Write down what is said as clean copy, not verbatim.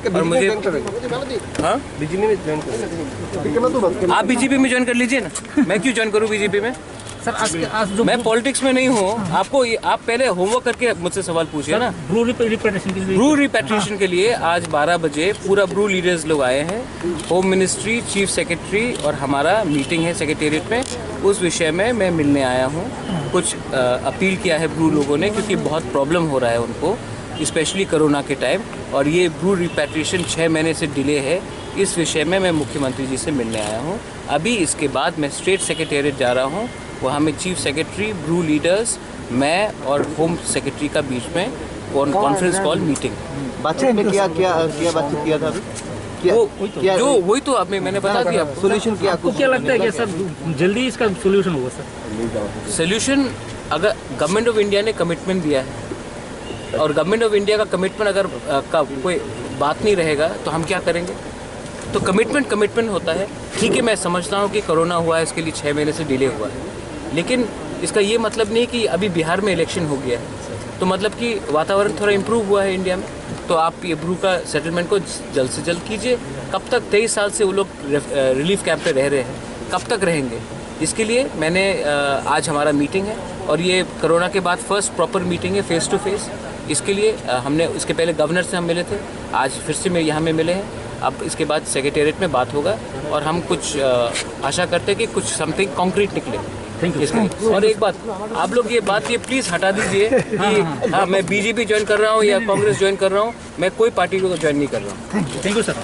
और मुझे हाँ बीजेपी में ज्वाइन करें। आप बीजेपी में ज्वाइन कर लीजिए ना, मैं क्यों ज्वाइन करूँ बीजेपी में? सर आज जो मैं पॉलिटिक्स में नहीं हूँ। आपको आप पहले होमवर्क करके मुझसे सवाल पूछिए ना। ब्रू रिपेट्रिएशन के लिए ब्रू रिपेट्रिएशन के लिए आज 12 बजे पूरा ब्रू लीडर्स लोग आए हैं। होम मिनिस्ट्री, चीफ सेक्रेटरी और हमारा मीटिंग है सेक्रेटेरिएट में। उस विषय में मैं मिलने आया हूँ। कुछ अपील किया है ब्रू लोगों ने, क्योंकि बहुत प्रॉब्लम हो रहा है उनको, स्पेशली कोरोना के टाइम, और ये ब्रू रिपेट्रिएशन 6 महीने से डिले है। इस विषय में मैं मुख्यमंत्री जी से मिलने आया हूँ। अभी इसके बाद मैं स्टेट सेक्रेटेरिएट जा रहा हूँ। वहाँ में चीफ सेक्रेटरी, ब्रू लीडर्स, मैं और होम सेक्रेटरी का बीच में कॉन्फ्रेंस कॉल मीटिंग। बातचीत में क्या बातचीत किया था अभी? वही तो अब मैंने बता दिया। सोल्यूशन क्या? आपको क्या लगता है कि सर जल्दी इसका सोल्यूशन होगा सर? सोल्यूशन, अगर गवर्नमेंट ऑफ इंडिया ने कमिटमेंट दिया है और गवर्नमेंट ऑफ इंडिया का कमिटमेंट अगर का कोई बात नहीं रहेगा तो हम क्या करेंगे? तो कमिटमेंट होता है। ठीक है, मैं समझता हूँ कि कोरोना हुआ है, इसके लिए 6 महीने से डिले हुआ है, लेकिन इसका ये मतलब नहीं कि अभी बिहार में इलेक्शन हो गया है तो मतलब कि वातावरण थोड़ा इम्प्रूव हुआ है इंडिया में। तो आप ये ब्रू का सेटलमेंट को जल्द से जल्द कीजिए। कब तक 23 साल से वो लोग रिलीफ कैंप पे रह रहे हैं, कब तक रहेंगे? इसके लिए मैंने आज हमारा मीटिंग है और ये कोरोना के बाद फर्स्ट प्रॉपर मीटिंग है फेस टू फेस। इसके लिए हमने इसके पहले गवर्नर से हम मिले थे, आज फिर से मैं यहाँ में मिले हैं। अब इसके बाद सेक्रेटेरिएट में बात होगा और हम कुछ आशा करते हैं कि कुछ समथिंग कॉन्क्रीट निकले। Thank you. और एक बात, आप लोग ये बात प्लीज़ हटा दीजिए कि हाँ मैं बीजेपी ज्वाइन कर रहा हूँ या कांग्रेस ज्वाइन कर रहा हूँ। मैं कोई पार्टी को ज्वाइन नहीं कर रहा हूँ। Thank you sir.